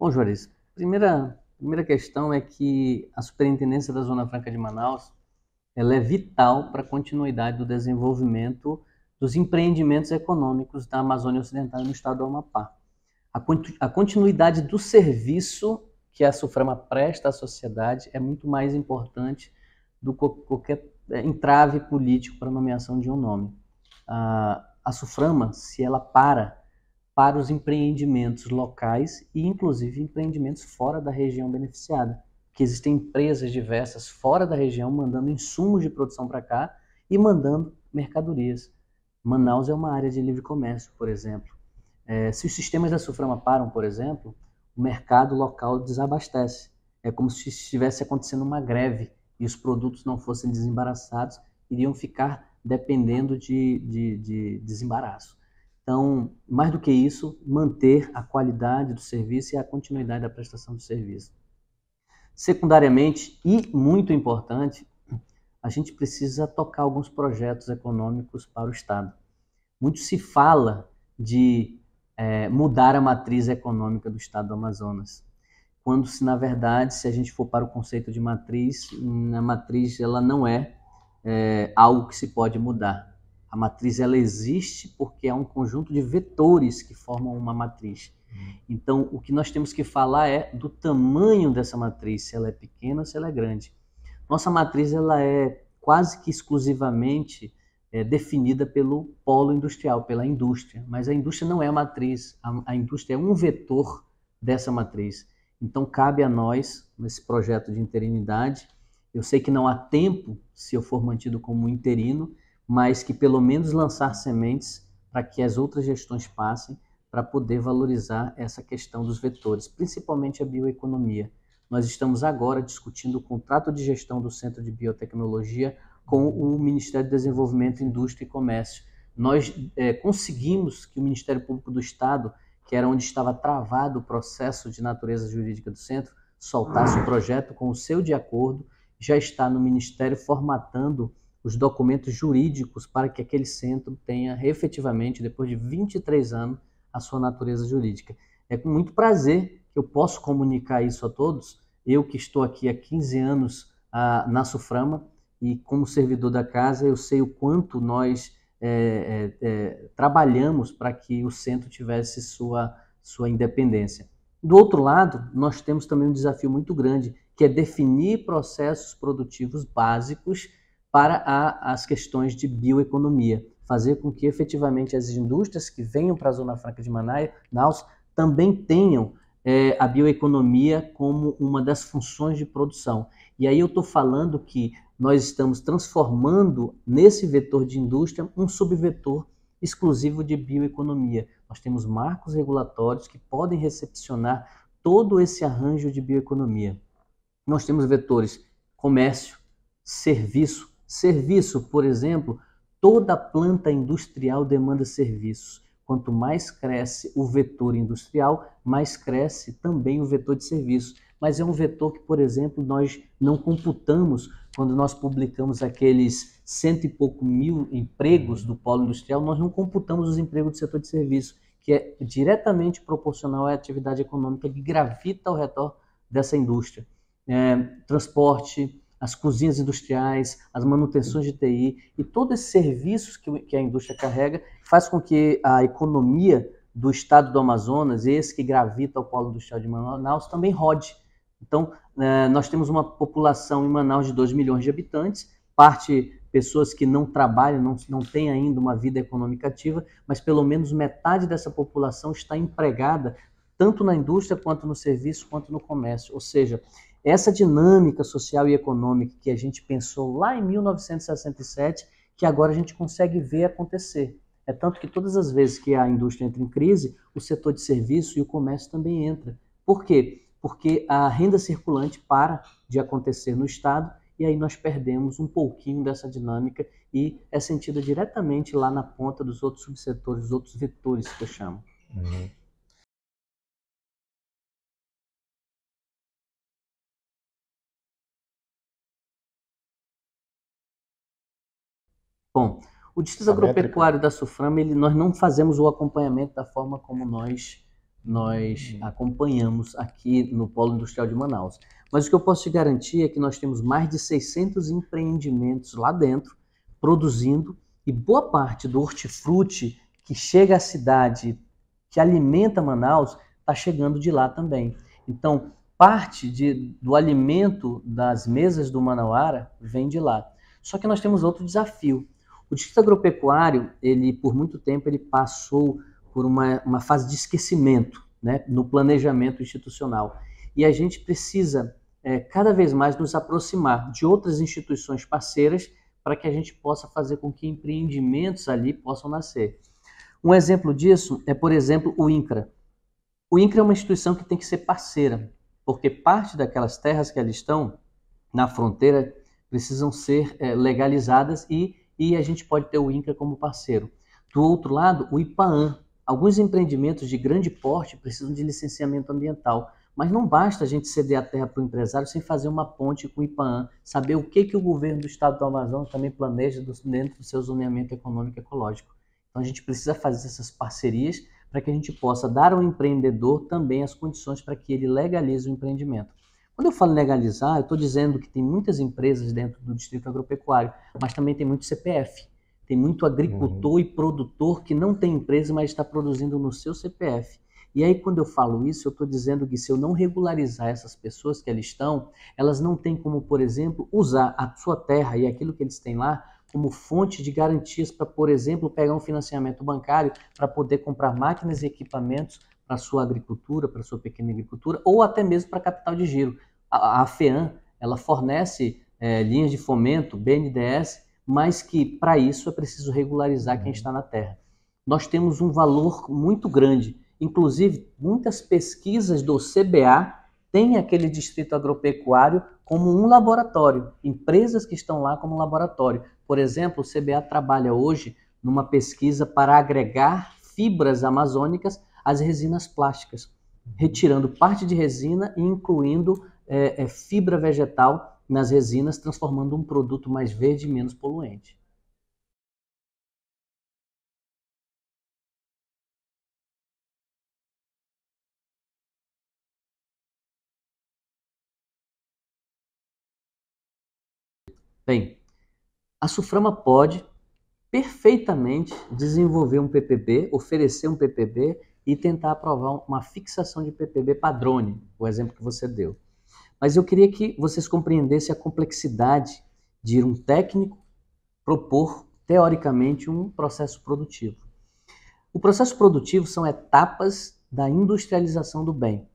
Bom, Juarez, primeira questão é que a Superintendência da Zona Franca de Manaus, ela é vital para a continuidade do desenvolvimento dos empreendimentos econômicos da Amazônia Ocidental e no estado do Amapá. A continuidade do serviço que a SUFRAMA presta à sociedade é muito mais importante do que qualquer entrave político para a nomeação de um nome. A SUFRAMA, se ela para os empreendimentos locais e, inclusive, empreendimentos fora da região beneficiada, que existem empresas diversas fora da região mandando insumos de produção para cá e mandando mercadorias. Manaus é uma área de livre comércio, por exemplo. Se os sistemas da SUFRAMA param, por exemplo, o mercado local desabastece. É como se estivesse acontecendo uma greve e os produtos não fossem desembaraçados, iriam ficar dependendo de desembaraço. Então, mais do que isso, manter a qualidade do serviço e a continuidade da prestação do serviço. Secundariamente, e muito importante, a gente precisa tocar alguns projetos econômicos para o Estado. Muito se fala de mudar a matriz econômica do Estado do Amazonas, quando, se na verdade, se a gente for para o conceito de matriz, a matriz ela não é algo que se pode mudar. A matriz ela existe porque é um conjunto de vetores que formam uma matriz. Então, o que nós temos que falar é do tamanho dessa matriz, se ela é pequena ou se ela é grande. Nossa matriz ela é quase que exclusivamente definida pelo polo industrial, pela indústria, mas a indústria não é a matriz, a indústria é um vetor dessa matriz. Então, cabe a nós, nesse projeto de interinidade, eu sei que não há tempo, se eu for mantido como interino, mas que pelo menos lançar sementes para que as outras gestões passem para poder valorizar essa questão dos vetores, principalmente a bioeconomia. Nós estamos agora discutindo o contrato de gestão do Centro de Biotecnologia com o Ministério do Desenvolvimento, Indústria e Comércio. Nós conseguimos que o Ministério Público do Estado, que era onde estava travado o processo de natureza jurídica do centro, soltasse o projeto com o seu de acordo, já está no Ministério formatando os documentos jurídicos para que aquele centro tenha efetivamente, depois de 23 anos, a sua natureza jurídica. É com muito prazer que eu posso comunicar isso a todos, eu que estou aqui há 15 anos na SUFRAMA e como servidor da casa, eu sei o quanto nós trabalhamos para que o centro tivesse sua independência. Do outro lado, nós temos também um desafio muito grande, que é definir processos produtivos básicos para as questões de bioeconomia, fazer com que efetivamente as indústrias que venham para a Zona Franca de Manaus também tenham a bioeconomia como uma das funções de produção. E aí eu estou falando que nós estamos transformando nesse vetor de indústria um subvetor exclusivo de bioeconomia. Nós temos marcos regulatórios que podem recepcionar todo esse arranjo de bioeconomia. Nós temos vetores comércio, serviço. Serviço, por exemplo, toda planta industrial demanda serviços. Quanto mais cresce o vetor industrial, mais cresce também o vetor de serviço. Mas é um vetor que, por exemplo, nós não computamos quando nós publicamos aqueles 100 e pouco mil empregos do polo industrial, nós não computamos os empregos do setor de serviço, que é diretamente proporcional à atividade econômica que gravita ao redor dessa indústria. Transporte, as cozinhas industriais, as manutenções de TI e todos esses serviços que a indústria carrega faz com que a economia do estado do Amazonas, esse que gravita ao polo industrial de Manaus, também rode. Então, nós temos uma população em Manaus de 2 milhões de habitantes, parte pessoas que não trabalham, não têm ainda uma vida econômica ativa, mas pelo menos metade dessa população está empregada tanto na indústria, quanto no serviço, quanto no comércio. Ou seja, essa dinâmica social e econômica que a gente pensou lá em 1967, que agora a gente consegue ver acontecer. É tanto que todas as vezes que a indústria entra em crise, o setor de serviço e o comércio também entra. Por quê? Porque a renda circulante para de acontecer no Estado e aí nós perdemos um pouquinho dessa dinâmica e é sentida diretamente lá na ponta dos outros subsetores, dos outros vetores que eu chamo. Uhum. Bom, o Distrito Essa métrica? Agropecuário da SUFRAMA, nós não fazemos o acompanhamento da forma como nós nós acompanhamos aqui no Polo Industrial de Manaus. Mas o que eu posso te garantir é que nós temos mais de 600 empreendimentos lá dentro, produzindo, e boa parte do hortifruti que chega à cidade, que alimenta Manaus, está chegando de lá também. Então, parte do alimento das mesas do Manauara vem de lá. Só que nós temos outro desafio. O Distrito Agropecuário, ele por muito tempo, ele passou por uma fase de esquecimento, né, no planejamento institucional. E a gente precisa cada vez mais nos aproximar de outras instituições parceiras para que a gente possa fazer com que empreendimentos ali possam nascer. Um exemplo disso é, por exemplo, o INCRA. O INCRA é uma instituição que tem que ser parceira, porque parte daquelas terras que ali estão na fronteira precisam ser legalizadas e a gente pode ter o INCRA como parceiro. Do outro lado, o IPAAM. Alguns empreendimentos de grande porte precisam de licenciamento ambiental, mas não basta a gente ceder a terra para o empresário sem fazer uma ponte com o IPAAM, saber o que o governo do estado do Amazonas também planeja dentro do seu zoneamento econômico e ecológico. Então a gente precisa fazer essas parcerias para que a gente possa dar ao empreendedor também as condições para que ele legalize o empreendimento. Quando eu falo legalizar, eu estou dizendo que tem muitas empresas dentro do Distrito Agropecuário, mas também tem muito CPF. Tem muito agricultor e produtor que não tem empresa, mas está produzindo no seu CPF. E aí, quando eu falo isso, eu estou dizendo que se eu não regularizar essas pessoas que ali estão, elas não têm como, por exemplo, usar a sua terra e aquilo que eles têm lá como fonte de garantias para, por exemplo, pegar um financiamento bancário para poder comprar máquinas e equipamentos para a sua agricultura, para a sua pequena agricultura, ou até mesmo para capital de giro. A FEAM, ela fornece linhas de fomento, BNDES, mas que para isso é preciso regularizar quem está na terra. Nós temos um valor muito grande, inclusive muitas pesquisas do CBA têm aquele distrito agropecuário como um laboratório, empresas que estão lá como laboratório. Por exemplo, o CBA trabalha hoje numa pesquisa para agregar fibras amazônicas às resinas plásticas, retirando parte de resina e incluindo fibra vegetal nas resinas, transformando um produto mais verde e menos poluente. Bem, a Suframa pode perfeitamente desenvolver um PPB, oferecer um PPB e tentar aprovar uma fixação de PPB padrone, o exemplo que você deu. Mas eu queria que vocês compreendessem a complexidade de um técnico propor, teoricamente, um processo produtivo. O processo produtivo são etapas da industrialização do bem.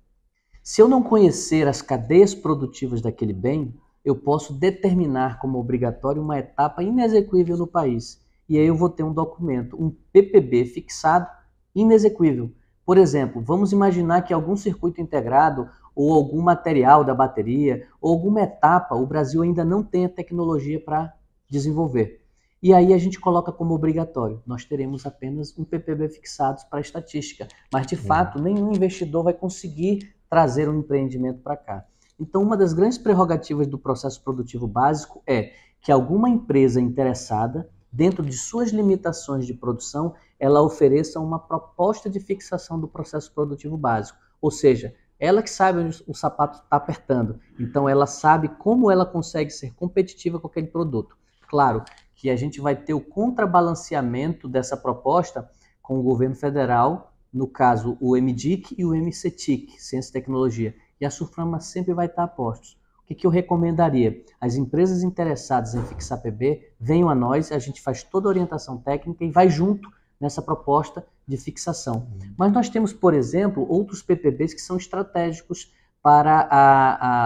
Se eu não conhecer as cadeias produtivas daquele bem, eu posso determinar como obrigatório uma etapa inexequível no país. E aí eu vou ter um documento, um PPB fixado, inexequível. Por exemplo, vamos imaginar que algum circuito integrado ou algum material da bateria ou alguma etapa o Brasil ainda não tenha tecnologia para desenvolver. E aí a gente coloca como obrigatório. Nós teremos apenas um PPB fixado para estatística, mas de fato nenhum investidor vai conseguir trazer um empreendimento para cá. Então, uma das grandes prerrogativas do processo produtivo básico é que alguma empresa interessada, dentro de suas limitações de produção, ela ofereça uma proposta de fixação do processo produtivo básico. Ou seja, ela que sabe onde o sapato está apertando. Então, ela sabe como ela consegue ser competitiva com aquele produto. Claro que a gente vai ter o contrabalanceamento dessa proposta com o governo federal, no caso o MDIC e o MCTIC, Ciência e Tecnologia, e a Suframa sempre vai estar a postos. O que eu recomendaria? As empresas interessadas em fixar PB, venham a nós, a gente faz toda a orientação técnica e vai junto nessa proposta de fixação. Mas nós temos, por exemplo, outros PPBs que são estratégicos para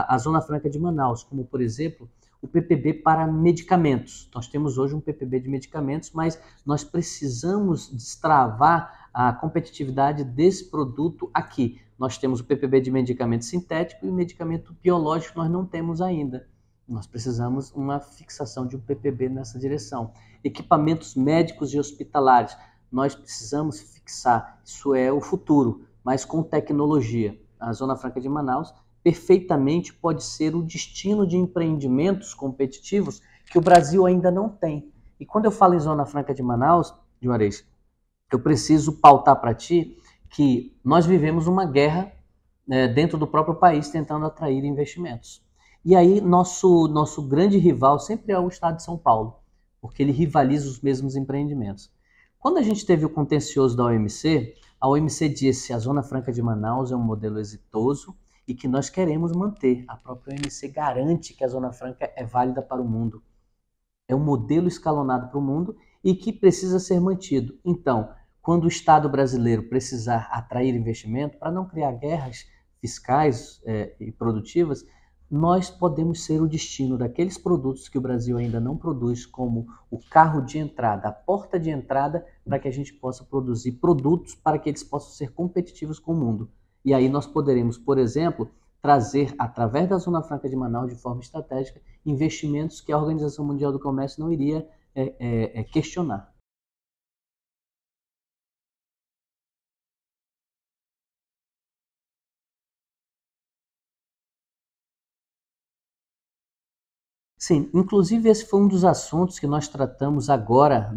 a Zona Franca de Manaus, como, por exemplo, o PPB para medicamentos. Nós temos hoje um PPB de medicamentos, mas nós precisamos destravar a competitividade desse produto aqui. Nós temos o PPB de medicamento sintético e o medicamento biológico nós não temos ainda. Nós precisamos uma fixação de um PPB nessa direção. Equipamentos médicos e hospitalares, nós precisamos fixar. Isso é o futuro, mas com tecnologia. A Zona Franca de Manaus perfeitamente pode ser o destino de empreendimentos competitivos que o Brasil ainda não tem. E quando eu falo em Zona Franca de Manaus, Juarez, eu preciso pautar para ti que nós vivemos uma guerra dentro do próprio país tentando atrair investimentos. E aí nosso grande rival sempre é o Estado de São Paulo, porque ele rivaliza os mesmos empreendimentos. Quando a gente teve o contencioso da OMC, a OMC disse que a Zona Franca de Manaus é um modelo exitoso e que nós queremos manter. A própria OMC garante que a Zona Franca é válida para o mundo. É um modelo escalonado para o mundo e que precisa ser mantido. Então, quando o Estado brasileiro precisar atrair investimento, para não criar guerras fiscais e produtivas, nós podemos ser o destino daqueles produtos que o Brasil ainda não produz, como o carro de entrada, a porta de entrada, para que a gente possa produzir produtos para que eles possam ser competitivos com o mundo. E aí nós poderemos, por exemplo, trazer, através da Zona Franca de Manaus, de forma estratégica, investimentos que a Organização Mundial do Comércio não iria questionar. Sim, inclusive esse foi um dos assuntos que nós tratamos agora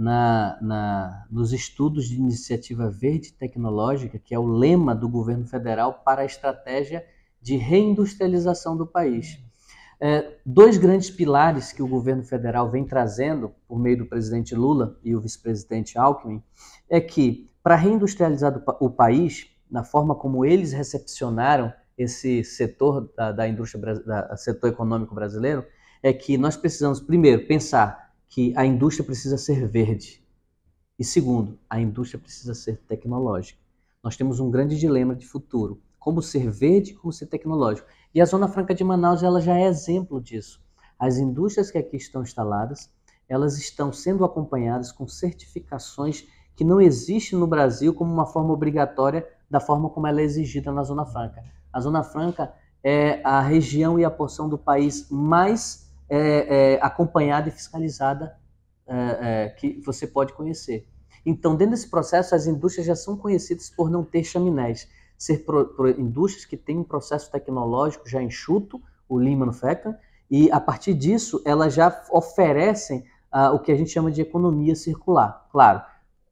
nos estudos de iniciativa verde tecnológica, que é o lema do governo federal para a estratégia de reindustrialização do país. Dois grandes pilares que o governo federal vem trazendo, por meio do presidente Lula e o vice-presidente Alckmin, é que, para reindustrializar o país, na forma como eles recepcionaram esse setor da indústria, setor econômico brasileiro, é que nós precisamos, primeiro, pensar que a indústria precisa ser verde. E segundo, a indústria precisa ser tecnológica. Nós temos um grande dilema de futuro. Como ser verde, como ser tecnológico. E a Zona Franca de Manaus ela já é exemplo disso. As indústrias que aqui estão instaladas, elas estão sendo acompanhadas com certificações que não existem no Brasil como uma forma obrigatória da forma como ela é exigida na Zona Franca. A Zona Franca é a região e a porção do país mais acompanhada e fiscalizada que você pode conhecer. Então, dentro desse processo, as indústrias já são conhecidas por não ter chaminés, ser indústrias que têm um processo tecnológico já enxuto, o Lean Manufacturing, e a partir disso, elas já oferecem o que a gente chama de economia circular. Claro,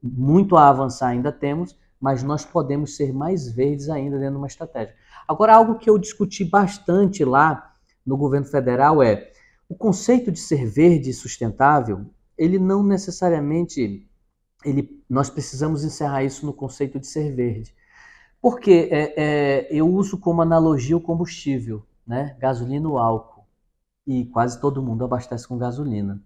muito a avançar ainda temos, mas nós podemos ser mais verdes ainda dentro de uma estratégia. Agora, algo que eu discuti bastante lá no governo federal é o conceito de ser verde e sustentável, ele não necessariamente, nós precisamos encerrar isso no conceito de ser verde. Porque eu uso como analogia o combustível, né? Gasolina ou álcool. E quase todo mundo abastece com gasolina,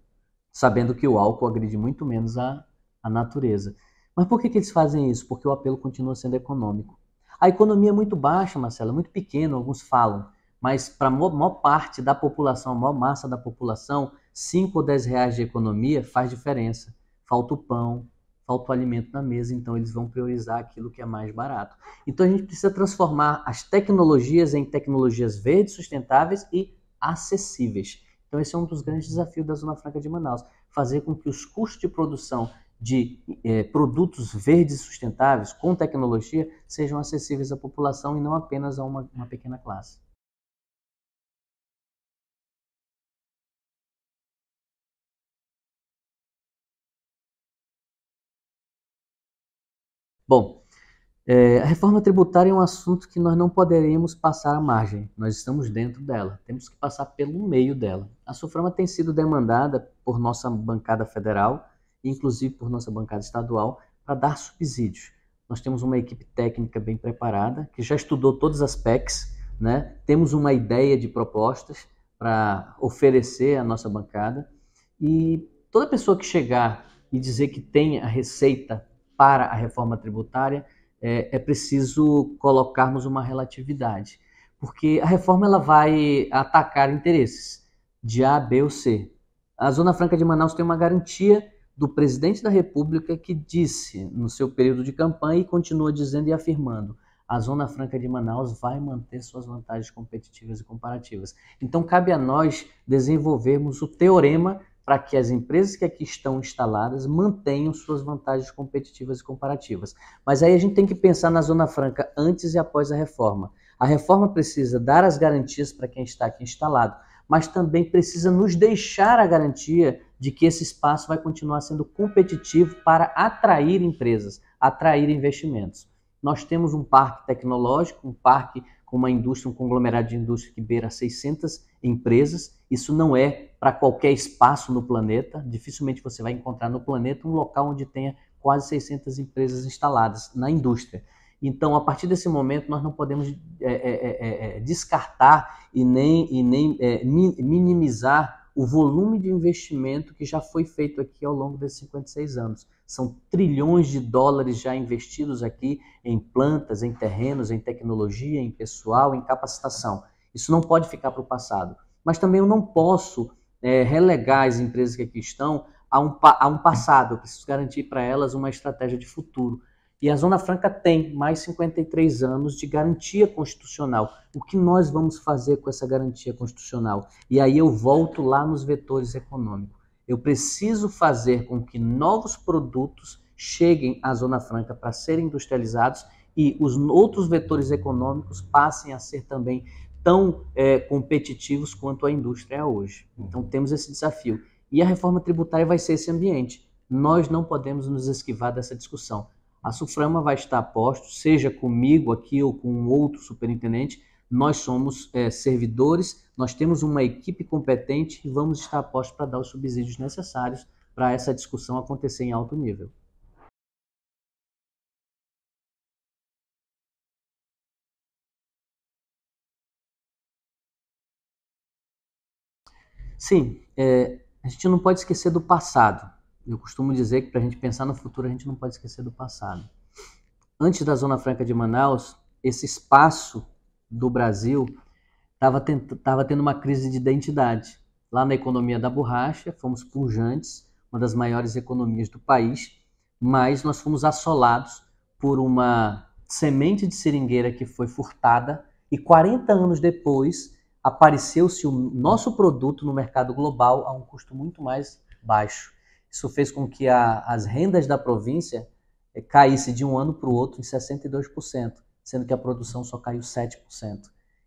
sabendo que o álcool agride muito menos a natureza. Mas por que eles fazem isso? Porque o apelo continua sendo econômico. A economia é muito baixa, Marcela, muito pequena, alguns falam. Mas para a maior parte da população, a maior massa da população, 5 ou 10 reais de economia faz diferença. Falta o pão, falta o alimento na mesa, então eles vão priorizar aquilo que é mais barato. Então a gente precisa transformar as tecnologias em tecnologias verdes, sustentáveis e acessíveis. Então esse é um dos grandes desafios da Zona Franca de Manaus, fazer com que os custos de produção de produtos verdes e sustentáveis com tecnologia sejam acessíveis à população e não apenas a uma pequena classe. Bom, a reforma tributária é um assunto que nós não poderemos passar à margem. Nós estamos dentro dela, temos que passar pelo meio dela. A SUFRAMA tem sido demandada por nossa bancada federal, inclusive por nossa bancada estadual, para dar subsídios. Nós temos uma equipe técnica bem preparada, que já estudou todas as PECs, né? Temos uma ideia de propostas para oferecer à nossa bancada, e toda pessoa que chegar e dizer que tem a receita para a reforma tributária, é preciso colocarmos uma relatividade, porque a reforma ela vai atacar interesses de A, B ou C. A Zona Franca de Manaus tem uma garantia do presidente da República que disse no seu período de campanha e continua dizendo e afirmando: a Zona Franca de Manaus vai manter suas vantagens competitivas e comparativas. Então cabe a nós desenvolvermos o teorema para que as empresas que aqui estão instaladas mantenham suas vantagens competitivas e comparativas. Mas aí a gente tem que pensar na Zona Franca antes e após a reforma. A reforma precisa dar as garantias para quem está aqui instalado, mas também precisa nos deixar a garantia de que esse espaço vai continuar sendo competitivo para atrair empresas, atrair investimentos. Nós temos um parque tecnológico, um parque com uma indústria, um conglomerado de indústria que beira 600 empresas. Isso não é para qualquer espaço no planeta. Dificilmente você vai encontrar no planeta um local onde tenha quase 600 empresas instaladas na indústria. Então, a partir desse momento, nós não podemos descartar e nem minimizar o volume de investimento que já foi feito aqui ao longo desses 56 anos. São trilhões de dólares já investidos aqui em plantas, em terrenos, em tecnologia, em pessoal, em capacitação. Isso não pode ficar para o passado. Mas também eu não posso relegar as empresas que aqui estão a um passado. Eu preciso garantir para elas uma estratégia de futuro. E a Zona Franca tem mais 53 anos de garantia constitucional. O que nós vamos fazer com essa garantia constitucional? E aí eu volto lá nos vetores econômicos. Eu preciso fazer com que novos produtos cheguem à Zona Franca para serem industrializados e os outros vetores econômicos passem a ser também tão competitivos quanto a indústria é hoje. Então temos esse desafio. E a reforma tributária vai ser esse ambiente. Nós não podemos nos esquivar dessa discussão. A SUFRAMA vai estar a posto, seja comigo aqui ou com um outro superintendente. Nós somos servidores, nós temos uma equipe competente e vamos estar a posto para dar os subsídios necessários para essa discussão acontecer em alto nível. Sim, a gente não pode esquecer do passado. Eu costumo dizer que para a gente pensar no futuro, a gente não pode esquecer do passado. Antes da Zona Franca de Manaus, esse espaço do Brasil estava tendo uma crise de identidade. Lá na economia da borracha, fomos pujantes, uma das maiores economias do país, mas nós fomos assolados por uma semente de seringueira que foi furtada e 40 anos depois apareceu-se o nosso produto no mercado global a um custo muito mais baixo. Isso fez com que as rendas da província caísse de um ano para o outro em 62%, sendo que a produção só caiu 7%.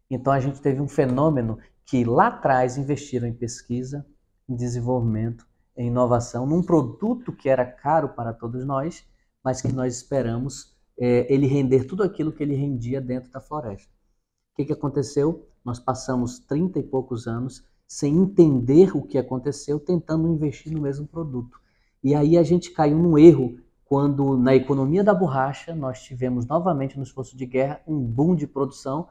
Então a gente teve um fenômeno que lá atrás investiram em pesquisa, em desenvolvimento, em inovação, num produto que era caro para todos nós, mas que nós esperamos ele render tudo aquilo que ele rendia dentro da floresta. O que aconteceu? Nós passamos 30 e poucos anos sem entender o que aconteceu, tentando investir no mesmo produto. E aí a gente caiu num erro quando, na economia da borracha, nós tivemos novamente no esforço de guerra um boom de produção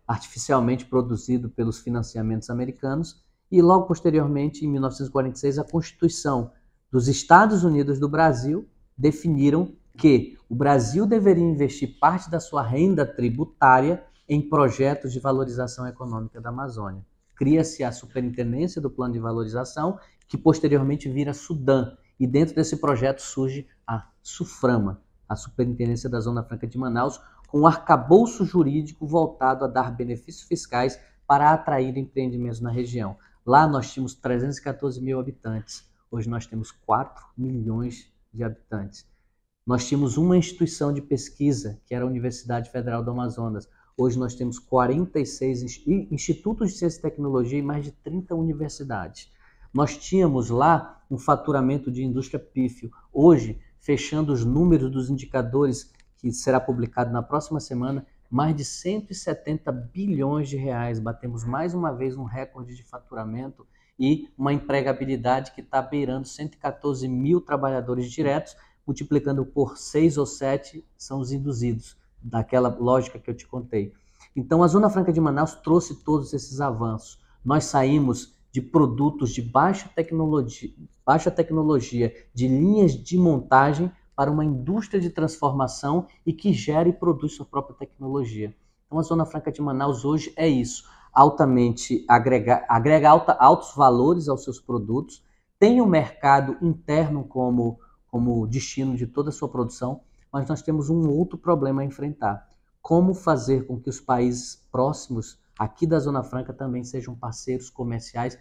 artificialmente produzido pelos financiamentos americanos e logo posteriormente, em 1946, a Constituição dos Estados Unidos do Brasil definiram que o Brasil deveria investir parte da sua renda tributária em projetos de valorização econômica da Amazônia. Cria-se a Superintendência do Plano de Valorização, que posteriormente vira SUDAM, e dentro desse projeto surge a SUFRAMA, a Superintendência da Zona Franca de Manaus, com um arcabouço jurídico voltado a dar benefícios fiscais para atrair empreendimentos na região. Lá nós tínhamos 314 mil habitantes, hoje nós temos 4 milhões de habitantes. Nós tínhamos uma instituição de pesquisa, que era a Universidade Federal do Amazonas. Hoje nós temos 46 institutos de ciência e tecnologia e mais de 30 universidades. Nós tínhamos lá um faturamento de indústria pífio. Hoje, fechando os números dos indicadores, que será publicado na próxima semana, mais de 170 bilhões de reais. Batemos mais uma vez um recorde de faturamento e uma empregabilidade que está beirando 114 mil trabalhadores diretos, multiplicando por 6 ou 7 são os induzidos, daquela lógica que eu te contei. Então, a Zona Franca de Manaus trouxe todos esses avanços. Nós saímos de produtos de baixa tecnologia, de linhas de montagem, para uma indústria de transformação e que gera e produz sua própria tecnologia. Então, a Zona Franca de Manaus hoje é isso, altamente agrega altos valores aos seus produtos, tem o mercado interno como destino de toda a sua produção, mas nós temos um outro problema a enfrentar. Como fazer com que os países próximos aqui da Zona Franca também sejam parceiros comerciais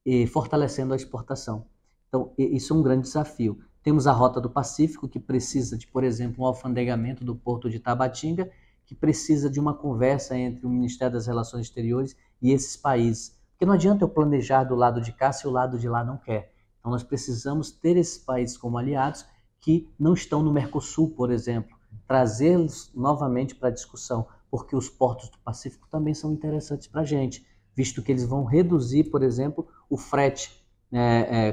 e fortalecendo a exportação. Então, isso é um grande desafio. Temos a Rota do Pacífico, que precisa de, por exemplo, um alfandegamento do Porto de Tabatinga, que precisa de uma conversa entre o Ministério das Relações Exteriores e esses países. Porque não adianta eu planejar do lado de cá se o lado de lá não quer. Então, nós precisamos ter esses países como aliados que não estão no Mercosul, por exemplo. trazê-los novamente para a discussão, porque os portos do Pacífico também são interessantes para a gente, visto que eles vão reduzir, por exemplo, o frete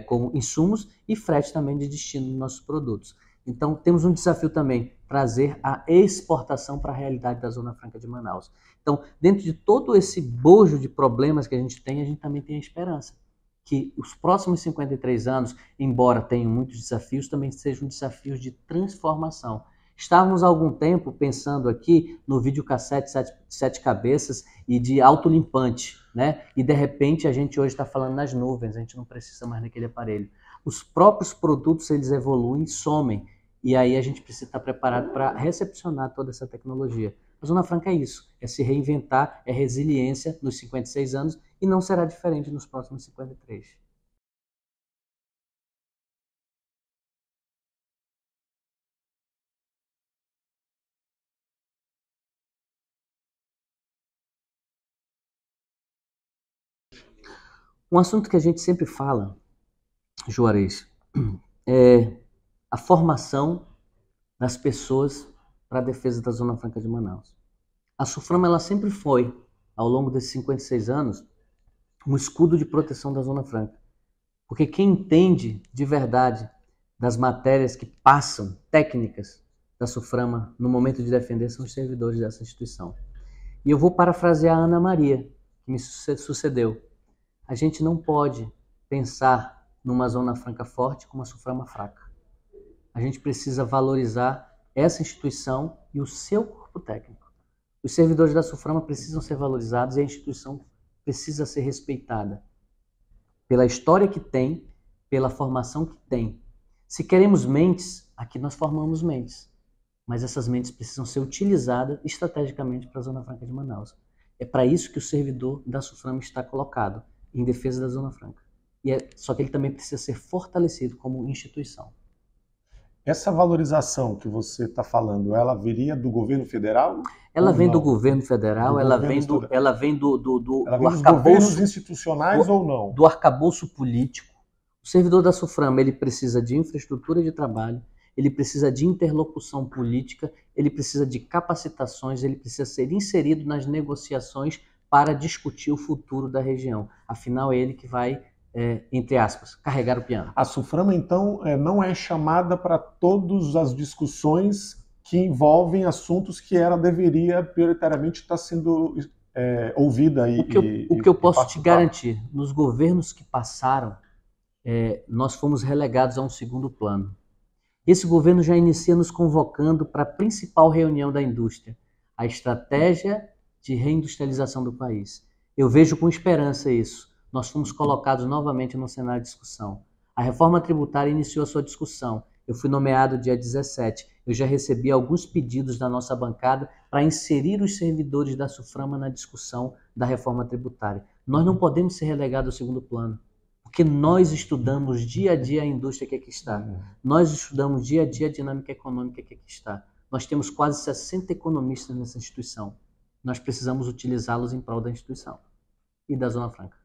com insumos e frete também de destino dos nossos produtos. Então, temos um desafio também, trazer a exportação para a realidade da Zona Franca de Manaus. Então, dentro de todo esse bojo de problemas que a gente também tem a esperança que os próximos 53 anos, embora tenham muitos desafios, também sejam desafios de transformação. Estávamos há algum tempo pensando aqui no videocassete sete cabeças e de autolimpante, né? E de repente a gente hoje está falando nas nuvens, a gente não precisa mais daquele aparelho. Os próprios produtos eles evoluem, somem, e aí a gente precisa estar preparado para recepcionar toda essa tecnologia. A Zona Franca é isso, é se reinventar, é resiliência nos 56 anos e não será diferente nos próximos 53. Um assunto que a gente sempre fala, Juarez, é a formação das pessoas para a defesa da Zona Franca de Manaus. A SUFRAMA ela sempre foi, ao longo desses 56 anos, um escudo de proteção da Zona Franca. Porque quem entende de verdade das matérias que passam, técnicas da SUFRAMA no momento de defender, são os servidores dessa instituição. E eu vou parafrasear a Ana Maria, que me sucedeu. A gente não pode pensar numa Zona Franca forte com uma SUFRAMA fraca. A gente precisa valorizar essa instituição e o seu corpo técnico. Os servidores da SUFRAMA precisam ser valorizados e a instituição precisa ser respeitada pela história que tem, pela formação que tem. Se queremos mentes, aqui nós formamos mentes, mas essas mentes precisam ser utilizadas estrategicamente para a Zona Franca de Manaus. É para isso que o servidor da SUFRAMA está colocado, em defesa da Zona Franca. Só que ele também precisa ser fortalecido como instituição. Essa valorização que você está falando, ela viria do governo federal? Ela vem do governo federal, ela vem dos governos institucionais ou não? Do arcabouço político. O servidor da SUFRAMA ele precisa de infraestrutura de trabalho, ele precisa de interlocução política, ele precisa de capacitações, ele precisa ser inserido nas negociações para discutir o futuro da região. Afinal, é ele que vai, entre aspas, carregar o piano. A SUFRAMA, então, não é chamada para todas as discussões que envolvem assuntos que ela deveria prioritariamente estar sendo ouvida. O que eu posso te garantir, nos governos que passaram, nós fomos relegados a um segundo plano. Esse governo já inicia nos convocando para a principal reunião da indústria, a estratégia de reindustrialização do país. Eu vejo com esperança isso. Nós fomos colocados novamente no cenário de discussão. A reforma tributária iniciou a sua discussão. Eu fui nomeado dia 17. Eu já recebi alguns pedidos da nossa bancada para inserir os servidores da SUFRAMA na discussão da reforma tributária. Nós não podemos ser relegados ao segundo plano, porque nós estudamos dia a dia a indústria que aqui está. Nós estudamos dia a dia a dinâmica econômica que aqui está. Nós temos quase 60 economistas nessa instituição. Nós precisamos utilizá-los em prol da instituição e da Zona Franca.